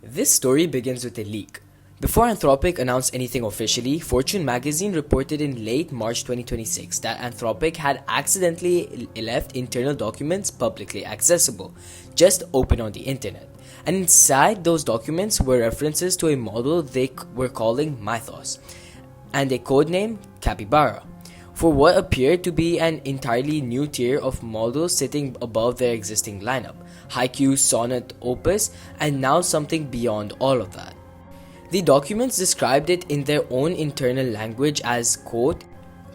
This story begins with a leak. Before Anthropic announced anything officially, Fortune magazine reported in late March 2026 that Anthropic had accidentally left internal documents publicly accessible, just open on the internet. And inside those documents were references to a model they were calling Mythos, and a codename Capybara, for what appeared to be an entirely new tier of models sitting above their existing lineup, Haiku, Sonnet, Opus, and now something beyond all of that. The documents described it in their own internal language as, quote,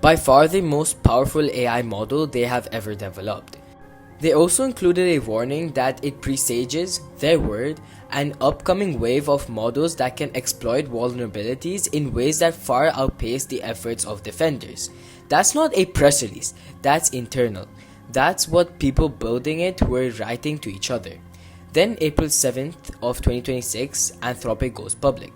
by far the most powerful AI model they have ever developed. They also included a warning that it presages, their word, an upcoming wave of models that can exploit vulnerabilities in ways that far outpace the efforts of defenders. That's not a press release, that's internal. That's what people building it were writing to each other. Then April 7th of 2026, Anthropic goes public.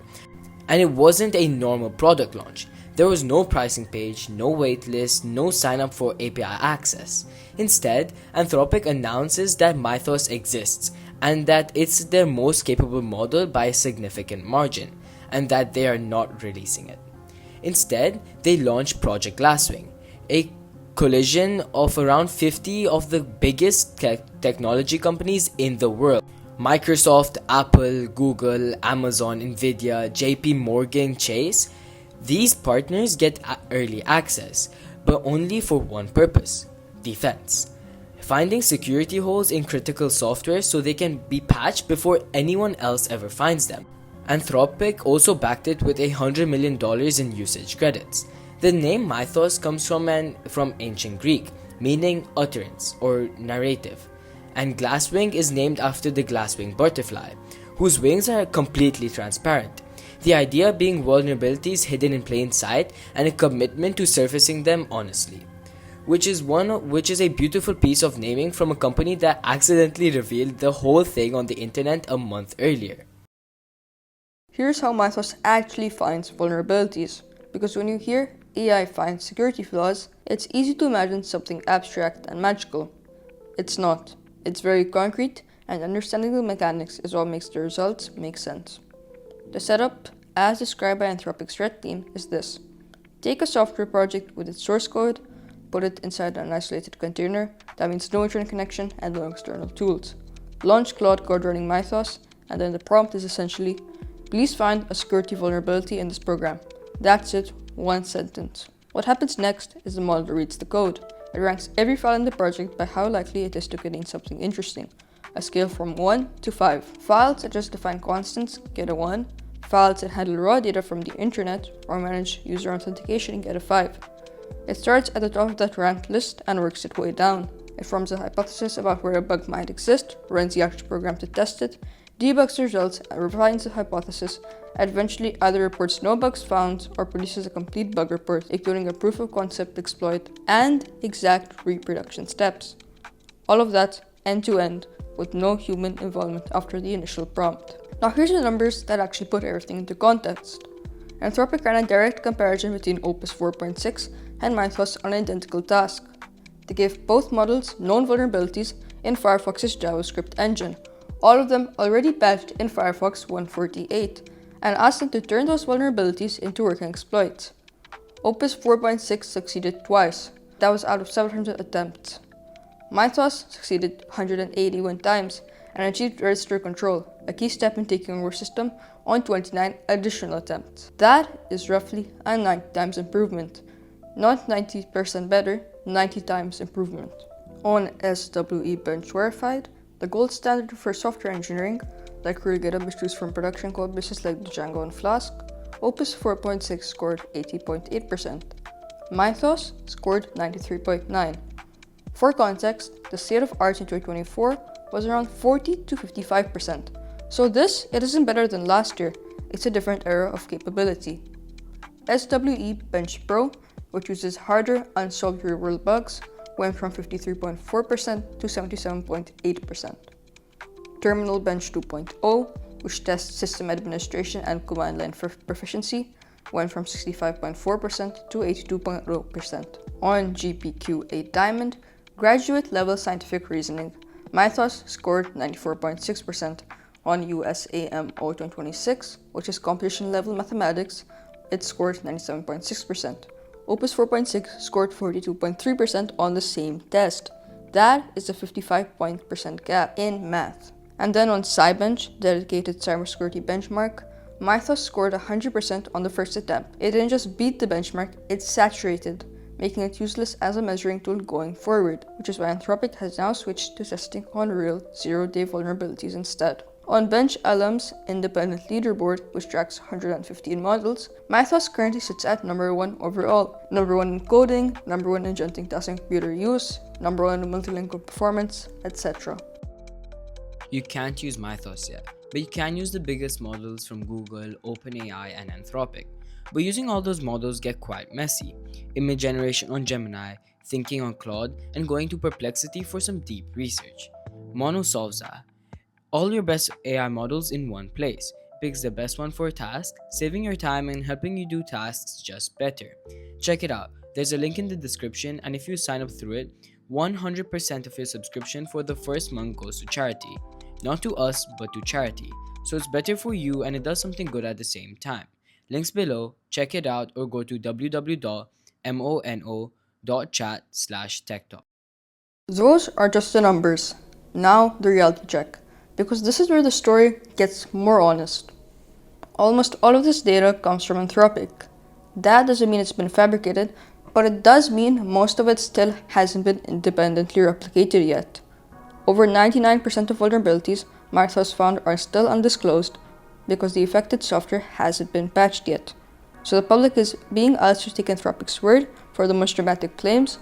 And it wasn't a normal product launch. There was no pricing page, no waitlist, no sign up for API access. Instead, Anthropic announces that Mythos exists and that it's their most capable model by a significant margin, and that they are not releasing it. Instead, they launch Project Glasswing, a collision of around 50 of the biggest technology companies in the world. Microsoft, Apple, Google, Amazon, Nvidia, JP Morgan Chase. These partners get early access, but only for one purpose: defense. Finding security holes in critical software so they can be patched before anyone else ever finds them. Anthropic also backed it with $100 million in usage credits. The name Mythos comes from ancient Greek, meaning utterance or narrative, and Glasswing is named after the glasswing butterfly, whose wings are completely transparent. The idea being vulnerabilities hidden in plain sight and a commitment to surfacing them honestly, which is a beautiful piece of naming from a company that accidentally revealed the whole thing on the internet a month earlier. Here's how Mythos actually finds vulnerabilities, because when you hear AI finds security flaws, it's easy to imagine something abstract and magical. It's not. It's very concrete, and understanding the mechanics is what makes the results make sense. The setup, as described by Anthropic's threat team, is this. Take a software project with its source code, put it inside an isolated container, that means no internet connection and no external tools. Launch Claude code running Mythos, and then the prompt is essentially, please find a security vulnerability in this program. That's it, one sentence. What happens next is the model reads the code. It ranks every file in the project by how likely it is to contain something interesting. A scale from 1 to 5. Files that just define constants get a 1. Files that handle raw data from the internet or manage user authentication get a 5. It starts at the top of that ranked list and works its way down. It forms a hypothesis about where a bug might exist, runs the actual program to test it, debugs the results and refines the hypothesis, and eventually either reports no bugs found or produces a complete bug report, including a proof of concept exploit and exact reproduction steps. All of that end to end with no human involvement after the initial prompt. Now here's the numbers that actually put everything into context. Anthropic ran a direct comparison between Opus 4.6 and Mythos on an identical task. They gave both models known vulnerabilities in Firefox's JavaScript engine, all of them already patched in Firefox 148, and asked them to turn those vulnerabilities into working exploits. Opus 4.6 succeeded twice. That was out of 700 attempts. Mythos succeeded 181 times and achieved register control, a key step in taking over system, on 29 additional attempts. That is roughly a 90 times improvement. Not 90% better, 90 times improvement. On SWE Bench Verified, the gold standard for software engineering, like real GitHub issues from production code bases like Django and Flask, Opus 4.6 scored 80.8%. Mythos scored 93.9%. For context, the state of art in 2024 was around 40 to 55%. So it isn't better than last year, it's a different era of capability. SWE Bench Pro, which uses harder, unsolved real-world bugs, went from 53.4% to 77.8%. Terminal Bench 2.0, which tests system administration and command line proficiency, went from 65.4% to 82.0%. On GPQ-8 Diamond, graduate level scientific reasoning, Mythos scored 94.6%, On USAMO 2026, which is competition level mathematics, it scored 97.6%. Opus 4.6 scored 42.3% on the same test. That is a 55% gap in math. And then on SciBench, dedicated cybersecurity benchmark, Mythos scored 100% on the first attempt. It didn't just beat the benchmark, it saturated, making it useless as a measuring tool going forward, which is why Anthropic has now switched to testing on real zero-day vulnerabilities instead. On Bench Alum's independent leaderboard, which tracks 115 models, Mythos currently sits at number 1 overall. Number 1 in coding, number 1 in agentic task and computer use, number 1 in multilingual performance, etc. You can't use Mythos yet, but you can use the biggest models from Google, OpenAI, and Anthropic. But using all those models get quite messy. Image generation on Gemini, thinking on Claude, and going to Perplexity for some deep research. Mono solves that. All your best AI models in one place. Picks the best one for a task, saving your time and helping you do tasks just better. Check it out. There's a link in the description, and if you sign up through it, 100% of your subscription for the first month goes to charity. Not to us, but to charity. So it's better for you and it does something good at the same time. Links below, check it out, or go to www.mono.chat/techtalk. Those are just the numbers. Now the reality check, because this is where the story gets more honest. Almost all of this data comes from Anthropic. That doesn't mean it's been fabricated, but it does mean most of it still hasn't been independently replicated yet. Over 99% of vulnerabilities Mythos found are still undisclosed because the affected software hasn't been patched yet. So the public is being asked to take Anthropic's word for the most dramatic claims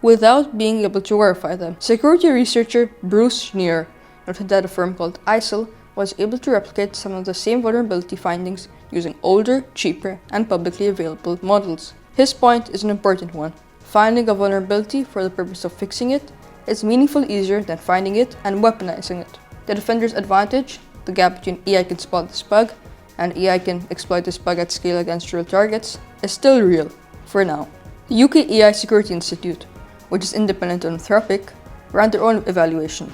without being able to verify them. Security researcher Bruce Schneier noted that a firm called ISIL was able to replicate some of the same vulnerability findings using older, cheaper, and publicly available models. His point is an important one. Finding a vulnerability for the purpose of fixing it is meaningfully easier than finding it and weaponizing it. The defender's advantage, the gap between AI can spot this bug and AI can exploit this bug at scale against real targets, is still real, for now. The UK AI Security Institute, which is independent of Anthropic, ran their own evaluation.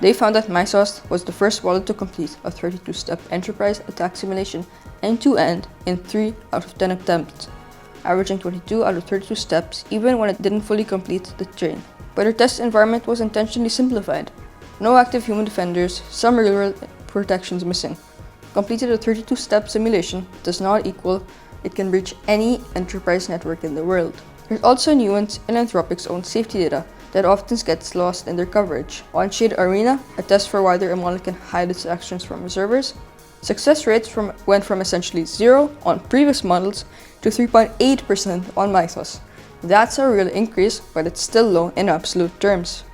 They found that Mythos was the first wallet to complete a 32-step enterprise attack simulation end-to-end in 3 out of 10 attempts, averaging 22 out of 32 steps even when it didn't fully complete the chain. But their test environment was intentionally simplified. No active human defenders, some real-world protections missing. Completed a 32-step simulation does not equal it can breach any enterprise network in the world. There's also a nuance in Anthropic's own safety data that often gets lost in their coverage. On Shade Arena, a test for whether a model can hide its actions from observers, success rates went from essentially 0 on previous models to 3.8% on Mythos. That's a real increase, but it's still low in absolute terms.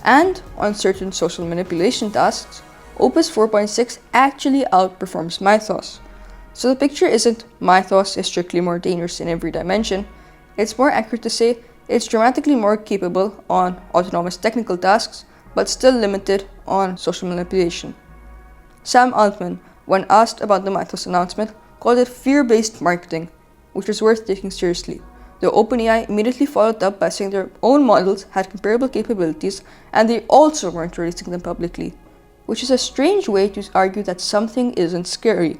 And on certain social manipulation tasks, Opus 4.6 actually outperforms Mythos. So the picture isn't Mythos is strictly more dangerous in every dimension. It's more accurate to say it's dramatically more capable on autonomous technical tasks, but still limited on social manipulation. Sam Altman, when asked about the Mythos announcement, called it fear-based marketing, which is worth taking seriously. The OpenAI immediately followed up by saying their own models had comparable capabilities and they also weren't releasing them publicly, which is a strange way to argue that something isn't scary.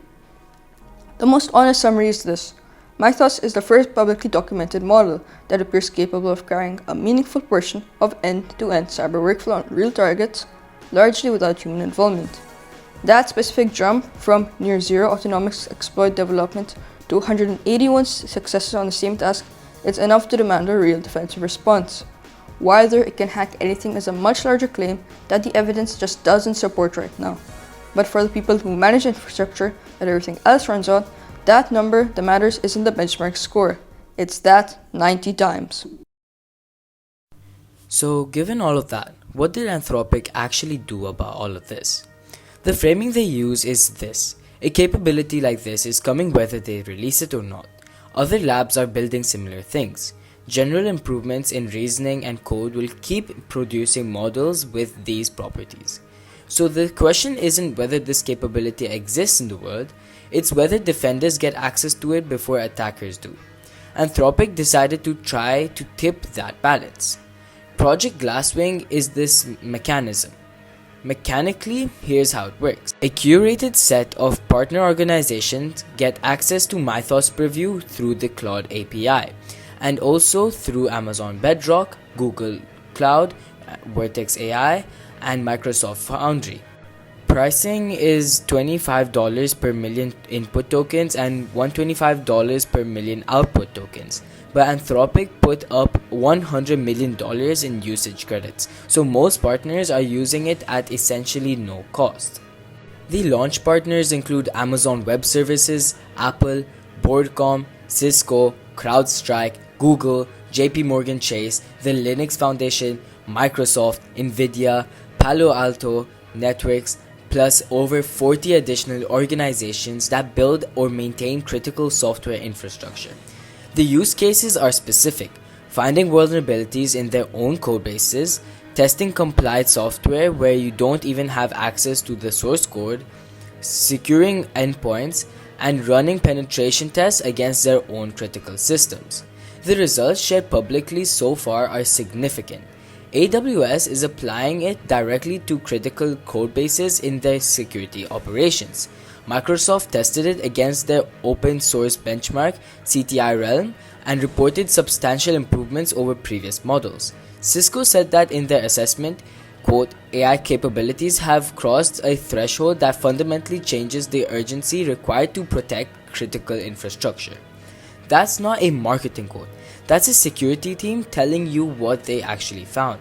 The most honest summary is this. Mythos is the first publicly documented model that appears capable of carrying a meaningful portion of end-to-end cyber workflow on real targets, largely without human involvement. That specific jump from near-zero autonomous exploit development to 181 successes on the same task is enough to demand a real defensive response. Whether it can hack anything is a much larger claim that the evidence just doesn't support right now. But for the people who manage infrastructure that everything else runs on, that number that matters isn't the benchmark score. It's that 90 times. So, given all of that, what did Anthropic actually do about all of this? The framing they use is this. A capability like this is coming whether they release it or not. Other labs are building similar things. General improvements in reasoning and code will keep producing models with these properties. So the question isn't whether this capability exists in the world, it's whether defenders get access to it before attackers do. Anthropic decided to try to tip that balance. Project Glasswing is this mechanism. Mechanically, here's how it works. A curated set of partner organizations get access to Mythos Preview through the Claude API, and also through Amazon Bedrock, Google Cloud, Vertex AI, and Microsoft Foundry. Pricing is $25 per million input tokens and $125 per million output tokens. But Anthropic put up $100 million in usage credits, so most partners are using it at essentially no cost. The launch partners include Amazon Web Services, Apple, Broadcom, Cisco, CrowdStrike, Google, JP Morgan Chase, the Linux Foundation, Microsoft, Nvidia, Palo Alto Networks, plus over 40 additional organizations that build or maintain critical software infrastructure. The use cases are specific: finding vulnerabilities in their own codebases, testing compliant software where you don't even have access to the source code, securing endpoints, and running penetration tests against their own critical systems. The results shared publicly so far are significant. AWS is applying it directly to critical codebases in their security operations. Microsoft tested it against their open source benchmark CTI Realm and reported substantial improvements over previous models. Cisco said that in their assessment, quote, AI capabilities have crossed a threshold that fundamentally changes the urgency required to protect critical infrastructure. That's not a marketing quote. That's a security team telling you what they actually found.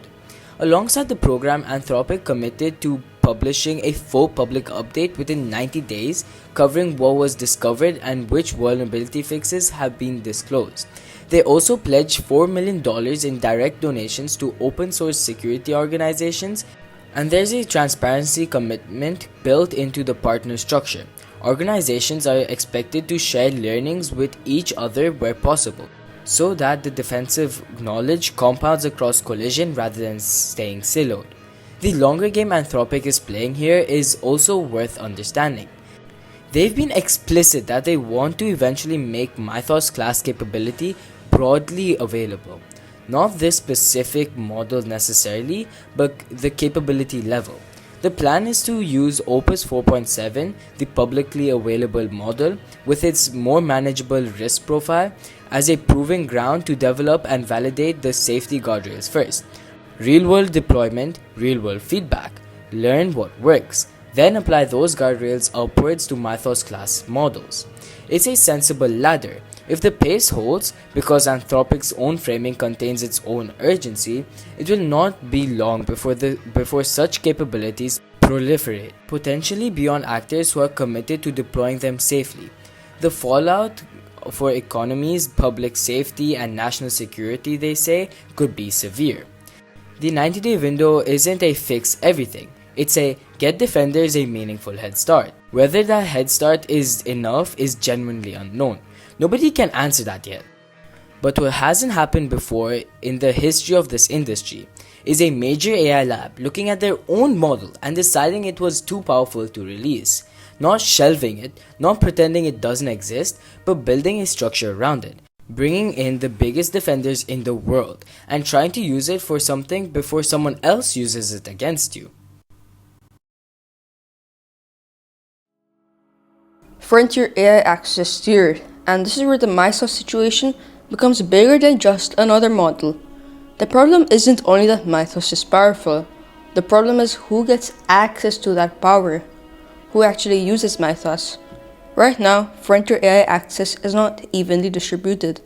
Alongside the program, Anthropic committed to publishing a full public update within 90 days covering what was discovered and which vulnerability fixes have been disclosed. They also pledged $4 million in direct donations to open source security organizations, and there's a transparency commitment built into the partner structure. Organizations are expected to share learnings with each other where possible, so that the defensive knowledge compounds across collision rather than staying siloed. The longer game Anthropic is playing here is also worth understanding. They've been explicit that they want to eventually make Mythos class capability broadly available. Not this specific model necessarily, but the capability level. The plan is to use Opus 4.7, the publicly available model, with its more manageable risk profile, as a proving ground to develop and validate the safety guardrails first. Real-world deployment, real-world feedback. Learn what works, then apply those guardrails upwards to Mythos class models. It's a sensible ladder. If the pace holds, because Anthropic's own framing contains its own urgency, it will not be long before such capabilities proliferate, potentially beyond actors who are committed to deploying them safely. The fallout for economies, public safety, and national security, they say, could be severe. The 90-day window isn't a fix everything. It's a get defenders a meaningful head start. Whether that head start is enough is genuinely unknown. Nobody can answer that yet. But what hasn't happened before in the history of this industry is a major AI lab looking at their own model and deciding it was too powerful to release. Not shelving it, not pretending it doesn't exist, but building a structure around it. Bringing in the biggest defenders in the world and trying to use it for something before someone else uses it against you. Frontier AI access is steered, and this is where the Mythos situation becomes bigger than just another model. The problem isn't only that Mythos is powerful, the problem is who gets access to that power, who actually uses Mythos. Right now, Frontier AI access is not evenly distributed.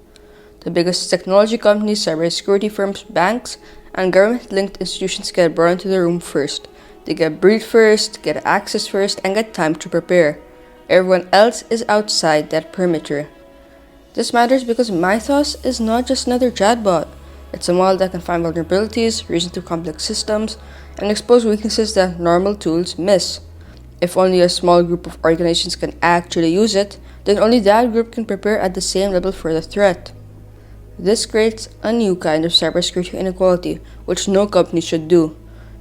The biggest technology companies, cybersecurity firms, banks, and government-linked institutions get brought into the room first. They get briefed first, get access first, and get time to prepare. Everyone else is outside that perimeter. This matters because Mythos is not just another chatbot. It's a model that can find vulnerabilities, reason through complex systems, and expose weaknesses that normal tools miss. If only a small group of organizations can actually use it, then only that group can prepare at the same level for the threat. This creates a new kind of cybersecurity inequality, which no company should do.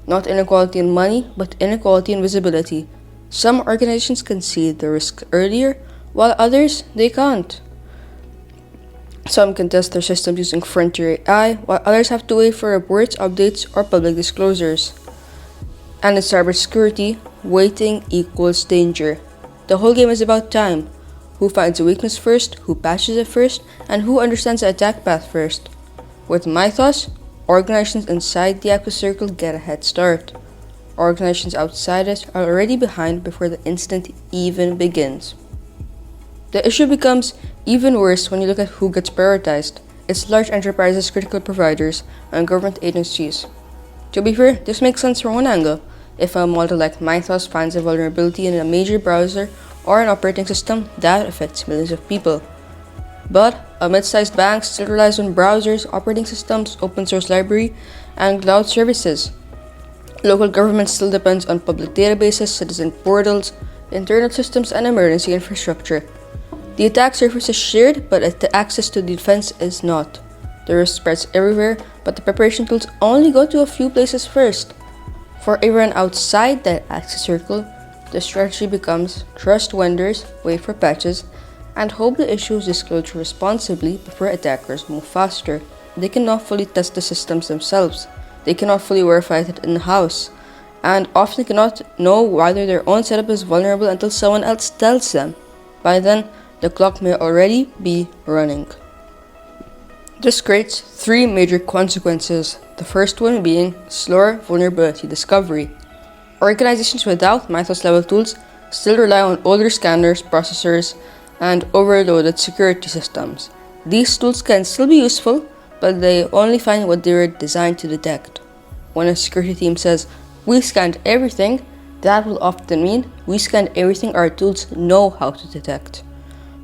Not inequality in money, but inequality in visibility. Some organizations can see the risk earlier, while others, they can't. Some can test their systems using Frontier AI, while others have to wait for reports, updates, or public disclosures. And in cybersecurity, waiting equals danger. The whole game is about time. Who finds a weakness first, who patches it first, and who understands the attack path first. With Mythos, organizations inside the active circle get a head start. Organizations outside it are already behind before the incident even begins. The issue becomes even worse when you look at who gets prioritized. It's large enterprises, critical providers, and government agencies. To be fair, this makes sense from one angle. If a model like Mythos finds a vulnerability in a major browser or an operating system, that affects millions of people. But a mid-sized bank still relies on browsers, operating systems, open source library, and cloud services. Local government still depends on public databases, citizen portals, internal systems, and emergency infrastructure. The attack surface is shared, but the access to the defense is not. The risk spreads everywhere, but the preparation tools only go to a few places first. For everyone outside that access circle, the strategy becomes trust vendors, wait for patches, and hope the issue is disclosed responsibly before attackers move faster. They cannot fully test the systems themselves. They cannot fully verify it in-house, and often cannot know whether their own setup is vulnerable until someone else tells them. By then, the clock may already be running. This creates three major consequences, the first one being slower vulnerability discovery. Organizations without Mythos level tools still rely on older scanners, processors, and overloaded security systems. These tools can still be useful, but they only find what they were designed to detect. When a security team says, "We scanned everything," that will often mean, "We scanned everything our tools know how to detect."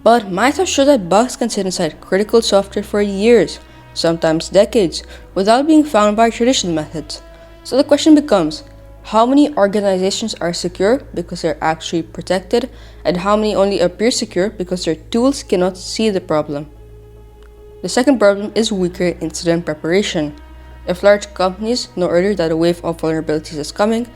But Mythos showed that bugs can sit inside critical software for years, sometimes decades, without being found by traditional methods. So the question becomes, how many organizations are secure because they're actually protected, and how many only appear secure because their tools cannot see the problem? The second problem is weaker incident preparation. If large companies know earlier that a wave of vulnerabilities is coming,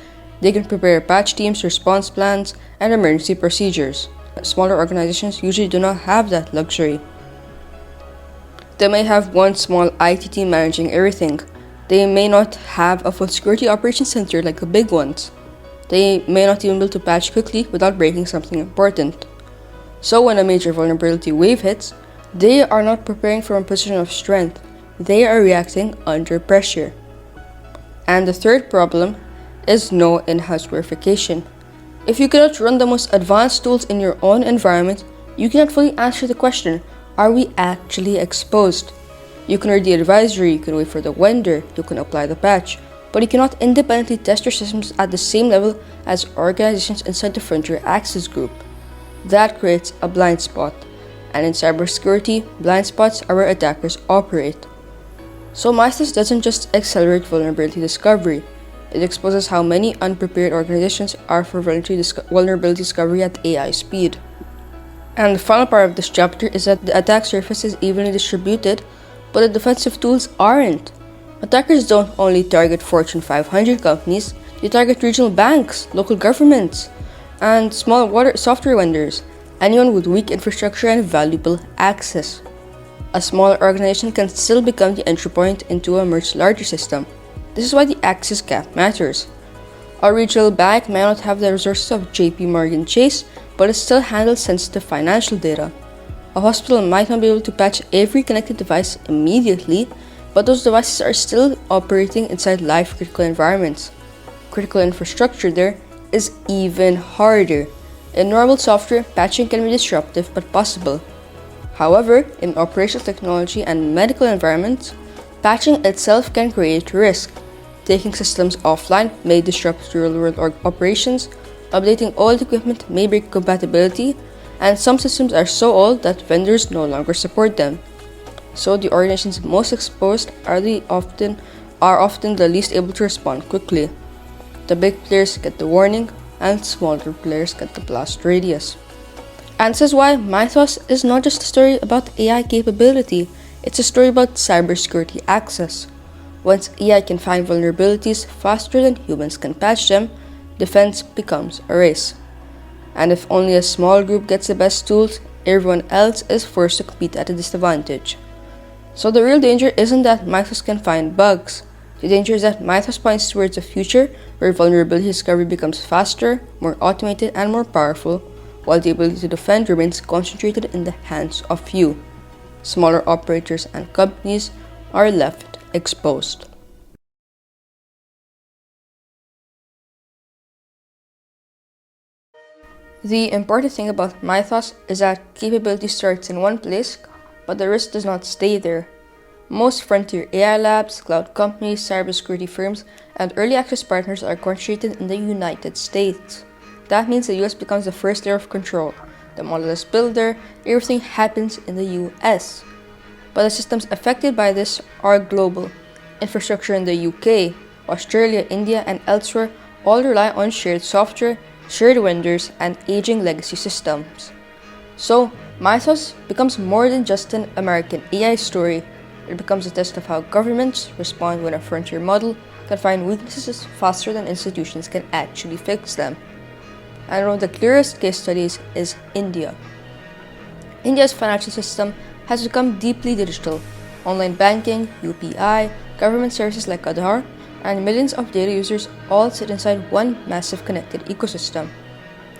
they can prepare patch teams, response plans, and emergency procedures. Smaller organizations usually do not have that luxury. They may have one small IT team managing everything. They may not have a full security operations center like the big ones. They may not even be able to patch quickly without breaking something important. So when a major vulnerability wave hits, they are not preparing from a position of strength. They are reacting under pressure. And the third problem is no in-house verification. If you cannot run the most advanced tools in your own environment, you cannot fully answer the question, are we actually exposed? You can read the advisory, you can wait for the vendor, you can apply the patch, but you cannot independently test your systems at the same level as organizations inside the frontier access group. That creates a blind spot, and in cybersecurity, blind spots are where attackers operate. So Mythos doesn't just accelerate vulnerability discovery, it exposes how many unprepared organizations are for vulnerability discovery at AI speed. And the final part of this chapter is that the attack surface is evenly distributed, but the defensive tools aren't. Attackers don't only target Fortune 500 companies, they target regional banks, local governments, and small software vendors, anyone with weak infrastructure and valuable access. A smaller organization can still become the entry point into a much larger system. This is why the access gap matters. A regional bank may not have the resources of JP Morgan Chase, but it still handles sensitive financial data. A hospital might not be able to patch every connected device immediately, but those devices are still operating inside life-critical environments. Critical infrastructure there is even harder. In normal software, patching can be disruptive but possible. However, in operational technology and medical environments, patching itself can create risk. Taking systems offline may disrupt real-world operations, updating old equipment may break compatibility, and some systems are so old that vendors no longer support them. So the organizations most exposed are often the least able to respond quickly. The big players get the warning, and smaller players get the blast radius. And this is why Mythos is not just a story about AI capability, it's a story about cybersecurity access. Once AI can find vulnerabilities faster than humans can patch them, defense becomes a race. And if only a small group gets the best tools, everyone else is forced to compete at a disadvantage. So the real danger isn't that Mythos can find bugs. The danger is that Mythos points towards a future where vulnerability discovery becomes faster, more automated, and more powerful, while the ability to defend remains concentrated in the hands of few. Smaller operators and companies are left exposed. The important thing about Mythos is that capability starts in one place, but the risk does not stay there. Most frontier AI labs, cloud companies, cybersecurity firms, and early access partners are concentrated in the United States. That means the US becomes the first layer of control. The model is built there, everything happens in the US. But the systems affected by this are global. Infrastructure in the UK, Australia, India, and elsewhere all rely on shared software, shared vendors, and aging legacy systems. So, Mythos becomes more than just an American AI story. It becomes a test of how governments respond when a frontier model can find weaknesses faster than institutions can actually fix them. And one of the clearest case studies is India. India's financial system has become deeply digital. Online banking, UPI, government services like Aadhaar, and millions of data users all sit inside one massive connected ecosystem.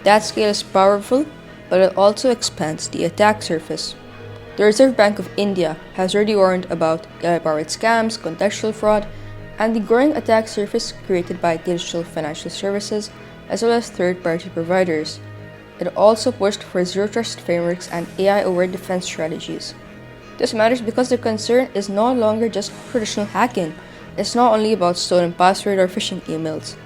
That scale is powerful, but it also expands the attack surface. The Reserve Bank of India has already warned about AI-powered scams, contextual fraud, and the growing attack surface created by digital financial services as well as third-party providers. It also pushed for zero-trust frameworks and AI-aware defense strategies. This matters because the concern is no longer just traditional hacking. It's not only about stolen password or phishing emails.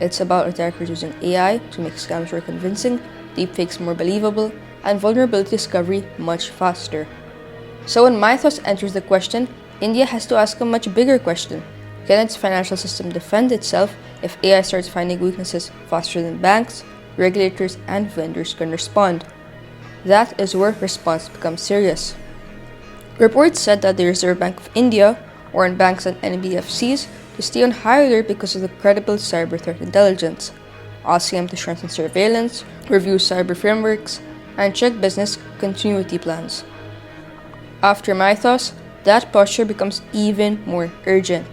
It's about attackers using AI to make scams more convincing, deepfakes more believable, and vulnerability discovery much faster. So when Mythos enters the question, India has to ask a much bigger question. Can its financial system defend itself if AI starts finding weaknesses faster than banks, regulators, and vendors can respond? That is where response becomes serious. Reports said that the Reserve Bank of India warned banks and NBFCs to stay on high alert because of the credible cyber threat intelligence, asking them to strengthen surveillance, review cyber frameworks, and check business continuity plans. After Mythos, that posture becomes even more urgent.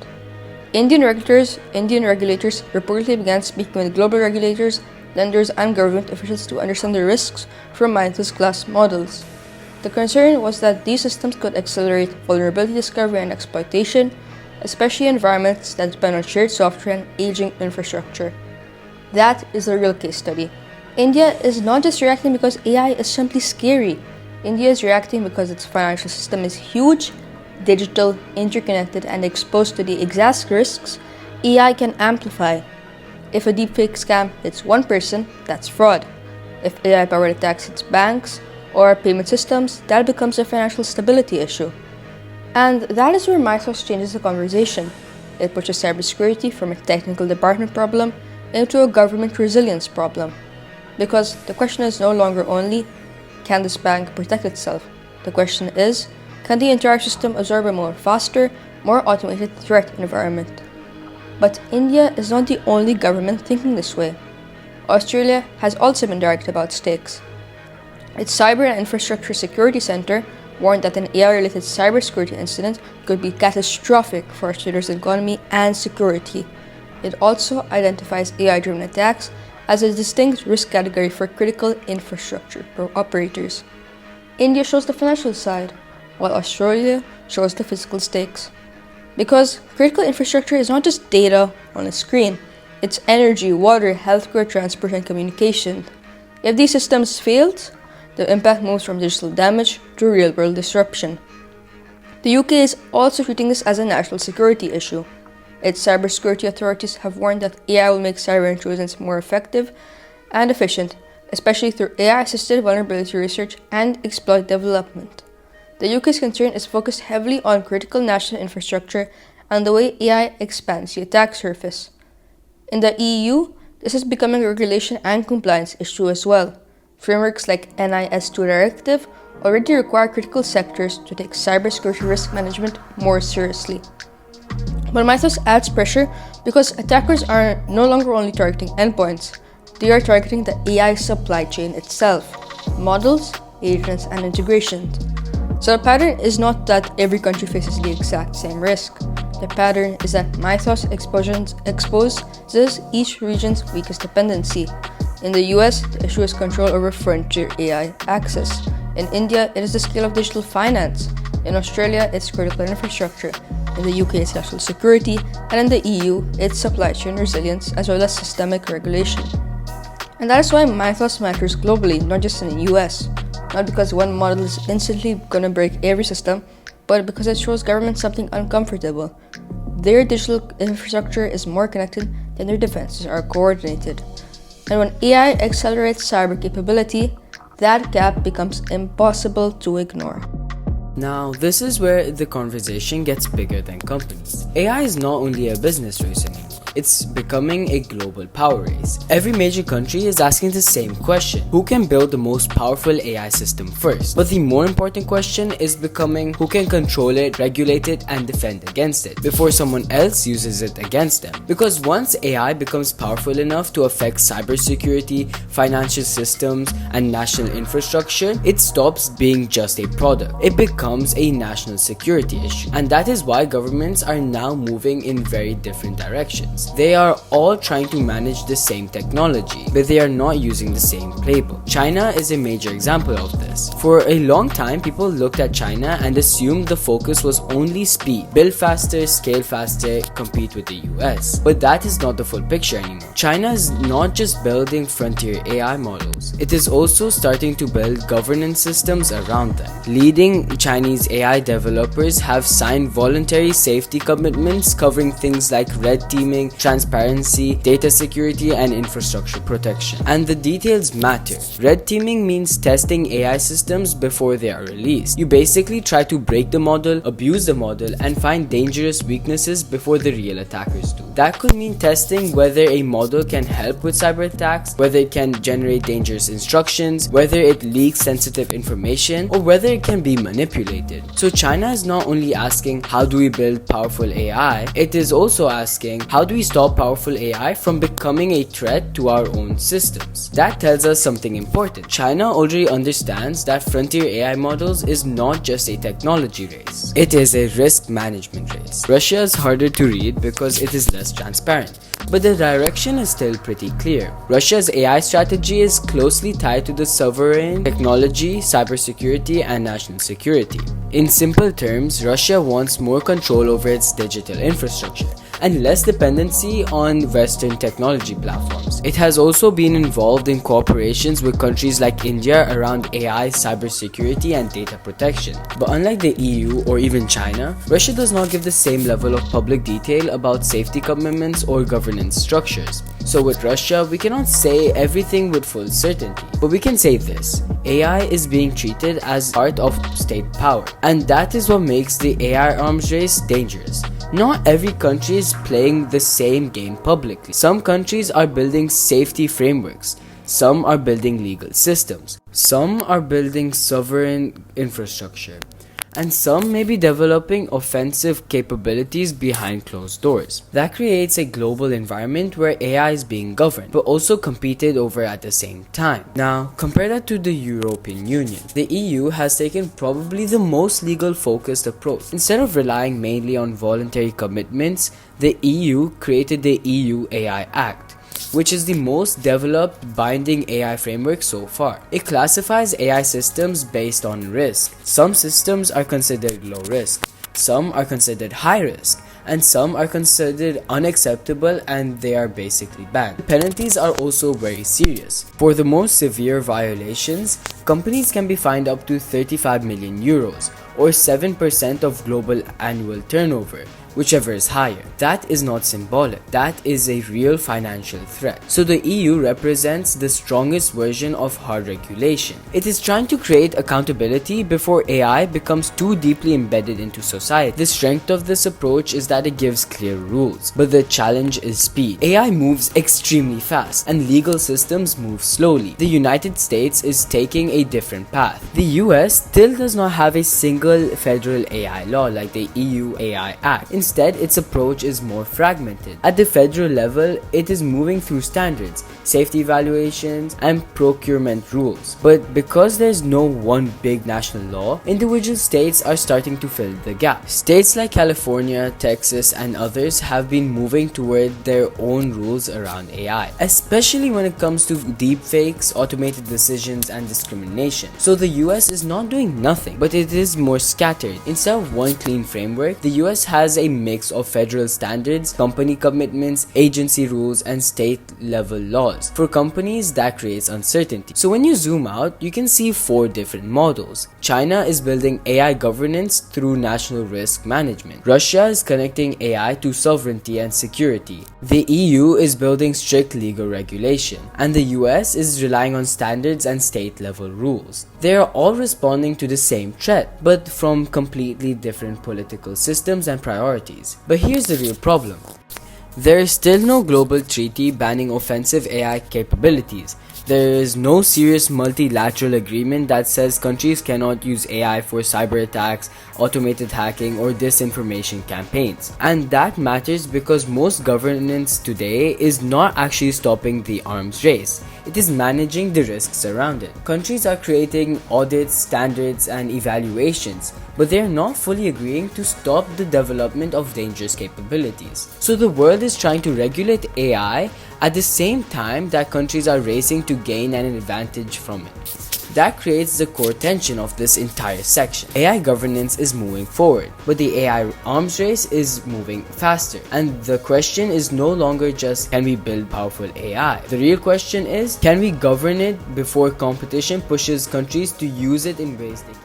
Indian regulators reportedly began speaking with global regulators, lenders, and government officials to understand the risks from Mythos class models. The concern was that these systems could accelerate vulnerability discovery and exploitation, especially in environments that depend on shared software and aging infrastructure. That is the real case study. India is not just reacting because AI is simply scary. India is reacting because its financial system is huge, digital, interconnected, and exposed to the exact risks AI can amplify. If a deepfake scam hits one person, that's fraud. If AI-powered attacks hits banks or payment systems, that becomes a financial stability issue. And that is where Mythos changes the conversation. It pushes cybersecurity from a technical department problem into a government resilience problem. Because the question is no longer only, can this bank protect itself? The question is, can the entire system absorb a more faster, more automated threat environment? But India is not the only government thinking this way. Australia has also been direct about stakes. Its Cyber and Infrastructure Security Center warned that an AI-related cybersecurity incident could be catastrophic for Australia's economy and security. It also identifies AI-driven attacks as a distinct risk category for critical infrastructure operators. India shows the financial side, while Australia shows the physical stakes. Because critical infrastructure is not just data on a screen, it's energy, water, healthcare, transport, and communication. If these systems failed, the impact moves from digital damage to real-world disruption. The UK is also treating this as a national security issue. Its cybersecurity authorities have warned that AI will make cyber intrusions more effective and efficient, especially through AI-assisted vulnerability research and exploit development. The UK's concern is focused heavily on critical national infrastructure and the way AI expands the attack surface. In the EU, this is becoming a regulation and compliance issue as well. Frameworks like NIS2 Directive already require critical sectors to take cybersecurity risk management more seriously. But Mythos adds pressure because attackers are no longer only targeting endpoints, they are targeting the AI supply chain itself, models, agents, and integrations. So the pattern is not that every country faces the exact same risk. The pattern is that Mythos exposes each region's weakest dependency. In the US, the issue is control over frontier AI access. In India, it is the scale of digital finance. In Australia, it's critical infrastructure. In the UK, it's national security. And in the EU, it's supply chain resilience as well as systemic regulation. And that is why Mythos matters globally, not just in the US. Not because one model is instantly gonna break every system, but because it shows governments something uncomfortable. Their digital infrastructure is more connected than their defenses are coordinated. And when AI accelerates cyber capability, that gap becomes impossible to ignore. Now, this is where the conversation gets bigger than companies. AI is not only a business race anymore. It's becoming a global power race. Every major country is asking the same question: who can build the most powerful AI system first? But the more important question is becoming who can control it, regulate it, and defend against it before someone else uses it against them. Because once AI becomes powerful enough to affect cybersecurity, financial systems, and national infrastructure, it stops being just a product. It becomes a national security issue. And that is why governments are now moving in very different directions. They are all trying to manage the same technology, but they are not using the same playbook. China is a major example of this. For a long time, people looked at China and assumed the focus was only speed. Build faster, scale faster, compete with the US. But that is not the full picture anymore. China is not just building frontier AI models. It is also starting to build governance systems around them. Leading Chinese AI developers have signed voluntary safety commitments covering things like red teaming, transparency, data security, and infrastructure protection. And the details matter. Red teaming means testing AI systems before they are released. You basically try to break the model, abuse the model, and find dangerous weaknesses before the real attackers do. That could mean testing whether a model can help with cyber attacks, whether it can generate dangerous instructions, whether it leaks sensitive information, or whether it can be manipulated. So China is not only asking how do we build powerful AI, it is also asking how do we stop powerful AI from becoming a threat to our own systems. That tells us something important. China already understands that frontier AI models is not just a technology race. It is a risk management race. Russia is harder to read because it is less transparent, but the direction is still pretty clear. Russia's AI strategy is closely tied to the sovereign technology, cybersecurity, and national security. In simple terms, Russia wants more control over its digital infrastructure and less dependency on Western technology platforms. It has also been involved in cooperations with countries like India around AI, cybersecurity, and data protection. But unlike the EU or even China, Russia does not give the same level of public detail about safety commitments or governance structures. So with Russia, we cannot say everything with full certainty, but we can say this: AI is being treated as part of state power, and that is what makes the AI arms race dangerous. Not every country is playing the same game publicly. Some countries are building safety frameworks, some are building legal systems, some are building sovereign infrastructure, and some may be developing offensive capabilities behind closed doors. That creates a global environment where AI is being governed, but also competed over at the same time. Now, compare that to the European Union. The EU has taken probably the most legal focused approach. Instead of relying mainly on voluntary commitments, the EU created the EU AI Act, which is the most developed binding AI framework so far. It classifies AI systems based on risk. Some systems are considered low risk, some are considered high risk, and some are considered unacceptable and they are basically banned. The penalties are also very serious. For the most severe violations, companies can be fined up to 35 million euros or 7% of global annual turnover, whichever is higher. That is not symbolic. That is a real financial threat. So the EU represents the strongest version of hard regulation. It is trying to create accountability before AI becomes too deeply embedded into society. The strength of this approach is that it gives clear rules, but the challenge is speed. AI moves extremely fast and legal systems move slowly. The United States is taking a different path. The US still does not have a single federal AI law like the EU AI Act. Instead, instead its approach is more fragmented. At the federal level, it is moving through standards, safety evaluations, and procurement rules. But because there's no one big national law, individual states are starting to fill the gap. States like California, Texas, and others have been moving toward their own rules around AI, especially when it comes to deepfakes, automated decisions, and discrimination. So the US is not doing nothing, but it is more scattered. Instead of one clean framework, the US has a mix of federal standards, company commitments, agency rules, and state-level laws. For companies, that creates uncertainty. So when you zoom out, you can see 4 different models. China is building AI governance through national risk management. Russia is connecting AI to sovereignty and security. The EU is building strict legal regulation. And the US is relying on standards and state-level rules. They are all responding to the same threat, but from completely different political systems and priorities. But here's the real problem. There is still no global treaty banning offensive AI capabilities. There is no serious multilateral agreement that says countries cannot use AI for cyber attacks, automated hacking, or disinformation campaigns. And that matters because most governance today is not actually stopping the arms race. It is managing the risks around it. Countries are creating audits, standards, and evaluations, but they are not fully agreeing to stop the development of dangerous capabilities. So the world is trying to regulate AI at the same time that countries are racing to gain an advantage from it. That creates the core tension of this entire section. AI governance is moving forward, but the AI arms race is moving faster. And the question is no longer just, can we build powerful AI? The real question is, can we govern it before competition pushes countries to use it in ways they can?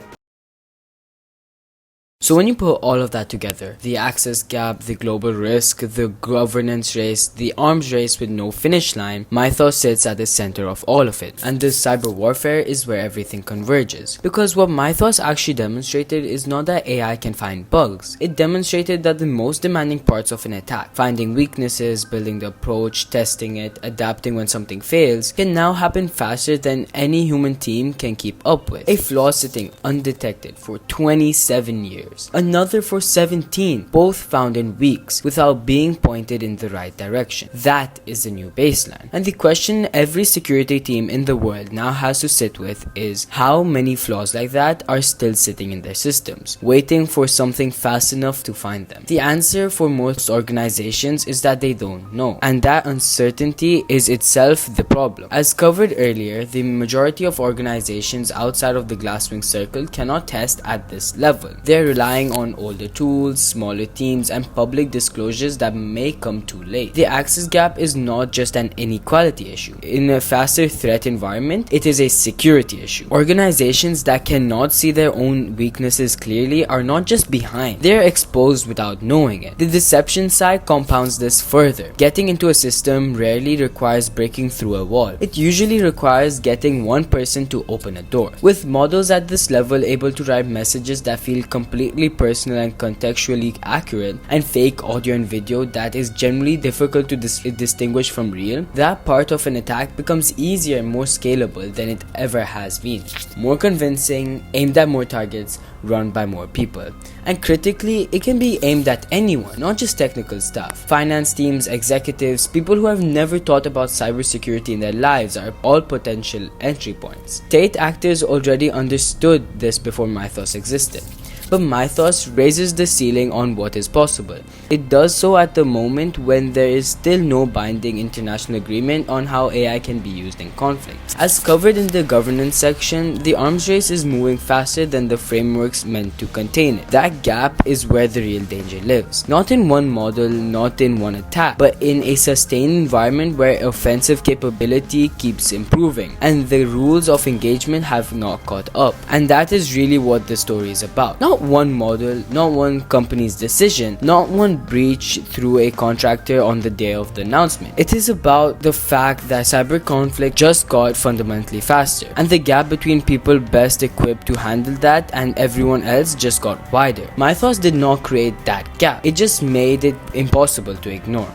So when you put all of that together, the access gap, the global risk, the governance race, the arms race with no finish line, Mythos sits at the center of all of it. And this cyber warfare is where everything converges. Because what Mythos actually demonstrated is not that AI can find bugs. It demonstrated that the most demanding parts of an attack, finding weaknesses, building the approach, testing it, adapting when something fails, can now happen faster than any human team can keep up with. A flaw sitting undetected for 27 years. Another for 17, both found in weeks without being pointed in the right direction. That is the new baseline. And the question every security team in the world now has to sit with is, how many flaws like that are still sitting in their systems, waiting for something fast enough to find them? The answer for most organizations is that they don't know. And that uncertainty is itself the problem. As covered earlier, the majority of organizations outside of the Glasswing circle cannot test at this level. They are relying on older tools, smaller teams, and public disclosures that may come too late. The access gap is not just an inequality issue. In a faster threat environment, it is a security issue. Organizations that cannot see their own weaknesses clearly are not just behind, they are exposed without knowing it. The deception side compounds this further. Getting into a system rarely requires breaking through a wall. It usually requires getting one person to open a door. With models at this level able to write messages that feel completely personal and contextually accurate, and fake audio and video that is generally difficult to distinguish from real, that part of an attack becomes easier and more scalable than it ever has been. More convincing, aimed at more targets, run by more people. And critically, it can be aimed at anyone, not just technical staff. Finance teams, executives, people who have never thought about cybersecurity in their lives are all potential entry points. State actors already understood this before Mythos existed. But Mythos raises the ceiling on what is possible. It does so at the moment when there is still no binding international agreement on how AI can be used in conflict. As covered in the governance section, the arms race is moving faster than the frameworks meant to contain it. That gap is where the real danger lives. Not in one model, not in one attack, but in a sustained environment where offensive capability keeps improving and the rules of engagement have not caught up. And that is really what the story is about. Not one model, not one company's decision, not one breach through a contractor on the day of the announcement. It is about the fact that cyber conflict just got fundamentally faster, and the gap between people best equipped to handle that and everyone else just got wider. Mythos did not create that gap, it just made it impossible to ignore.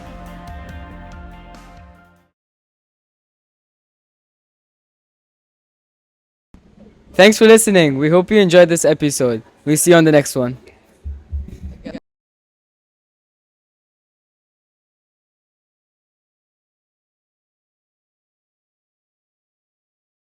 Thanks for listening. We hope you enjoyed this episode. We'll see you on the next one.